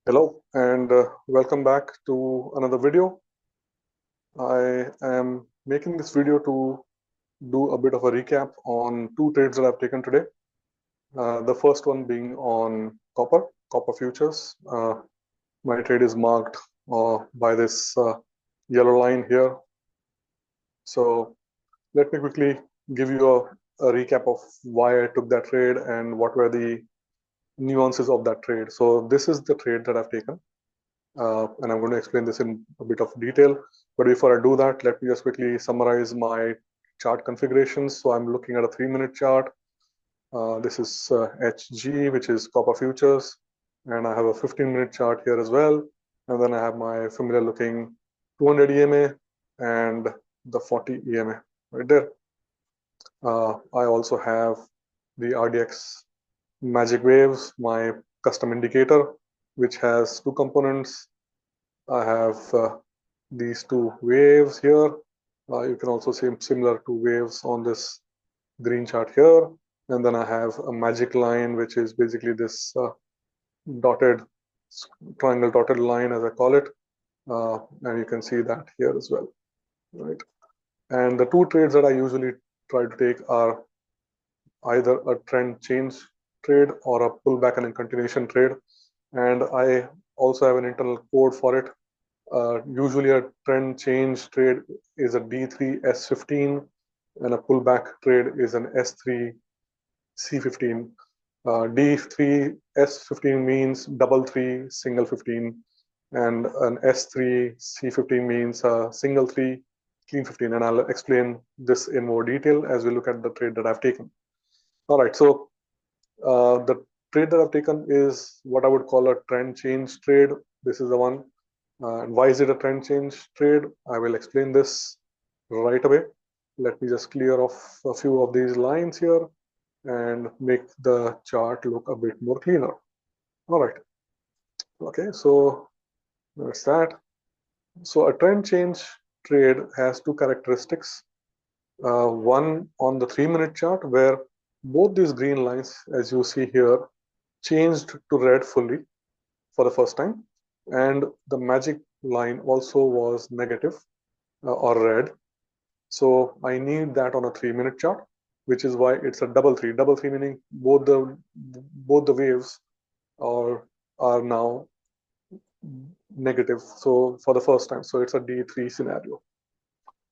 Hello and welcome back to another video. I am making this video to do a bit of a recap on two trades that I've taken today. The first one being on copper futures. My trade is marked by this yellow line here. So let me quickly give you a recap of why I took that trade and what were the nuances of that trade. So this is the trade that I've taken. And I'm going to explain this in a bit of detail. But before I do that, let me just quickly summarize my chart configurations. So I'm looking at a 3-minute chart. This is HG, which is copper futures. And I have a 15-minute chart here as well. And then I have my familiar looking 200 EMA and the 40 EMA right there. I also have the RDX Magic Waves, my custom indicator, which has two components. I have these two waves here. You can also see similar two waves on this green chart here. And then I have a magic line, which is basically this triangle dotted line, as I call it. And you can see that here as well, right? And the two trades that I usually try to take are either a trend change trade or a pullback and a continuation trade. And I also have an internal code for it. Usually a trend change trade is a D3 S15 and a pullback trade is an S3 C15. D3 S15 means double 3 single 15, and an S3 C15 means single 3 clean 15. And I'll explain this in more detail as we look at the trade that I've taken. All right, so the trade that I've taken is what I would call a trend change trade. This is the one. And why is it a trend change trade? I will explain this right away. Let me just clear off a few of these lines here and make the chart look a bit more cleaner. All right. Okay, so that's that. So a trend change trade has two characteristics. One on the 3-minute chart, where both these green lines, as you see here, changed to red fully for the first time, and the magic line also was negative or red. So I need that on a 3-minute chart, which is why it's a double 3. Double 3 meaning both the waves are now negative. So for the first time, so it's a D3 scenario.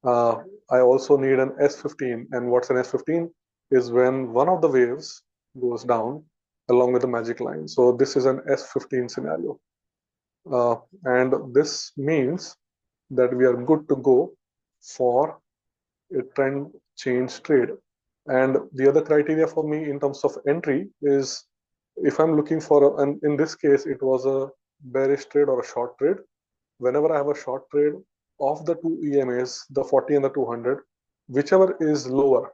I also need an S15, and what's an S15 is when one of the waves goes down along with the magic line. So this is an S15 scenario. And this means that we are good to go for a trend change trade. And the other criteria for me in terms of entry is if I'm looking for, and in this case, it was a bearish trade or a short trade. Whenever I have a short trade of the two EMAs, the 40 and the 200, whichever is lower,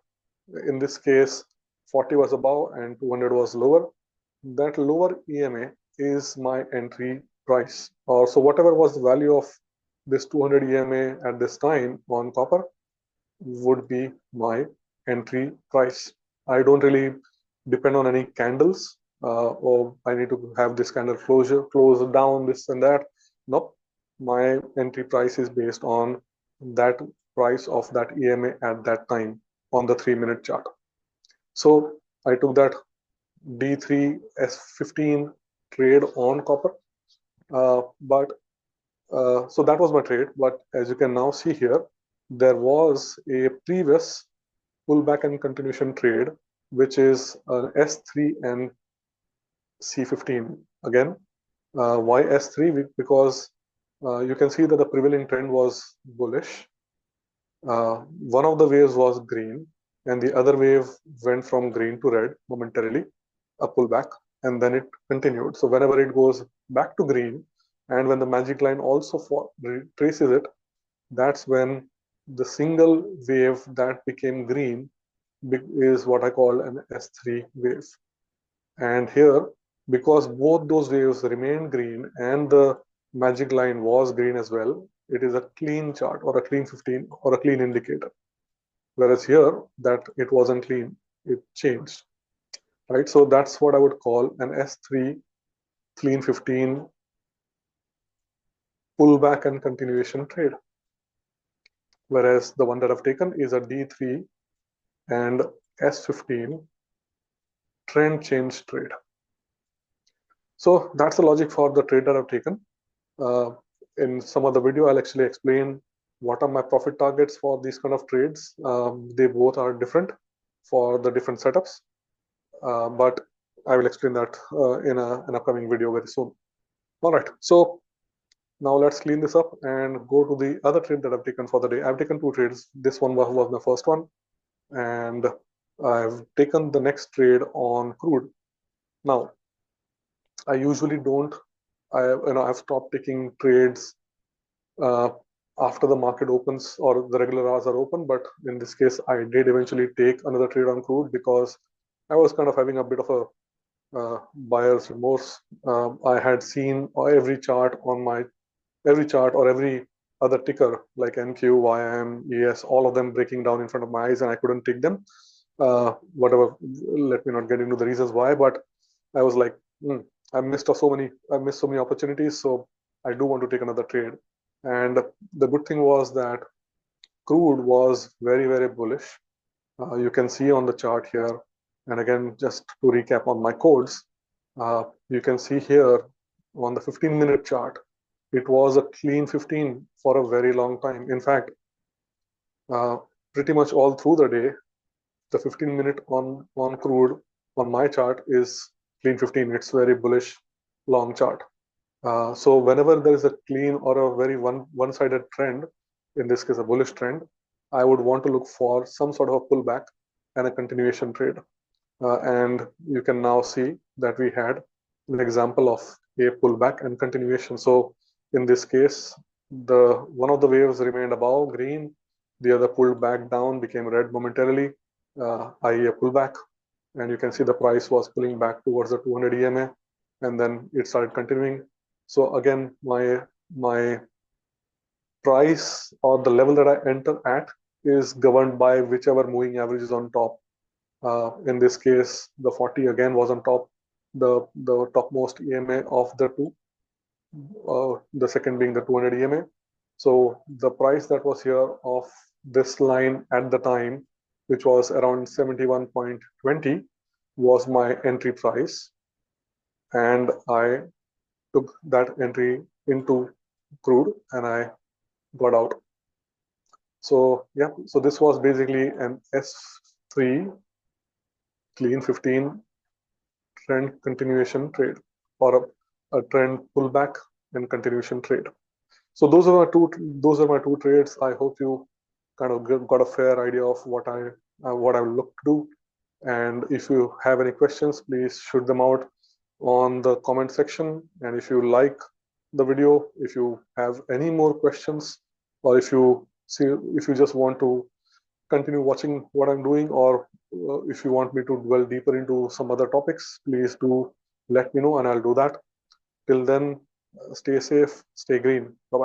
in this case, 40 was above and 200 was lower, that lower EMA is my entry price. Or so whatever was the value of this 200 EMA at this time on copper would be my entry price. I don't really depend on any candles or I need to have this candle close down, this and that. Nope. My entry price is based on that price of that EMA at that time on the 3-minute chart. So I took that D3 S15 trade on copper. So that was my trade. But as you can now see here, there was a previous pullback and continuation trade, which is an S3 and C15. Again, why S3? Because you can see that the prevailing trend was bullish. One of the waves was green, and the other wave went from green to red momentarily, a pullback, and then it continued. So whenever it goes back to green, and when the magic line also traces it, that's when the single wave that became green is what I call an S3 wave. And here, because both those waves remained green and the magic line was green as well, it is a clean chart or a clean 15 or a clean indicator. Whereas here, that it wasn't clean, it changed, right? So that's what I would call an S3 clean 15 pullback and continuation trade, whereas the one that I've taken is a D3 and S15 trend change trade. So that's the logic for the trade that I've taken. In some other video, I'll actually explain what are my profit targets for these kind of trades. They both are different for the different setups, but I will explain that in an upcoming video very soon. All right, so now let's clean this up and go to the other trade that I've taken for the day. I've taken two trades. This one was my first one, and I've taken the next trade on crude. Now, I usually don't. I've stopped taking trades uh, after the market opens or the regular hours are open. But in this case, I did eventually take another trade on crude because I was kind of having a bit of a buyer's remorse. I had seen every chart or every other ticker like NQ, YM, ES, all of them breaking down in front of my eyes, and I couldn't take them. Whatever, let me not get into the reasons why, but I was like, I missed so many opportunities, so I do want to take another trade. And the good thing was that crude was very, very bullish. You can see on the chart here, and again, just to recap on my codes, you can see here on the 15-minute chart, it was a clean 15 for a very long time. In fact, pretty much all through the day, the 15-minute on crude on my chart is clean 15. It's very bullish, long chart. So whenever there is a clean or a very one-sided trend, in this case a bullish trend, I would want to look for some sort of a pullback and a continuation trade. And you can now see that we had an example of a pullback and continuation. So in this case, the one of the waves remained above green, the other pulled back down, became red momentarily, i.e. a pullback, and you can see the price was pulling back towards the 200 EMA, and then it started continuing. So again, my price or the level that I enter at is governed by whichever moving average is on top. In this case, the 40 again was on top, the topmost EMA of the two, the second being the 200 EMA. So the price that was here of this line at the time, which was around 71.20, was my entry price, and I took that entry into crude and I got out. So yeah, so this was basically an S3 clean 15 trend continuation trade, or a trend pullback and continuation trade. So those are my two trades. I hope you kind of got a fair idea of what I will look to do. And if you have any questions, please shoot them out on the comment section. And if you like the video, if you have any more questions, or if you just want to continue watching what I'm doing, or if you want me to dwell deeper into some other topics, please do let me know and I'll do that. Till then, stay safe, stay green. Bye-bye.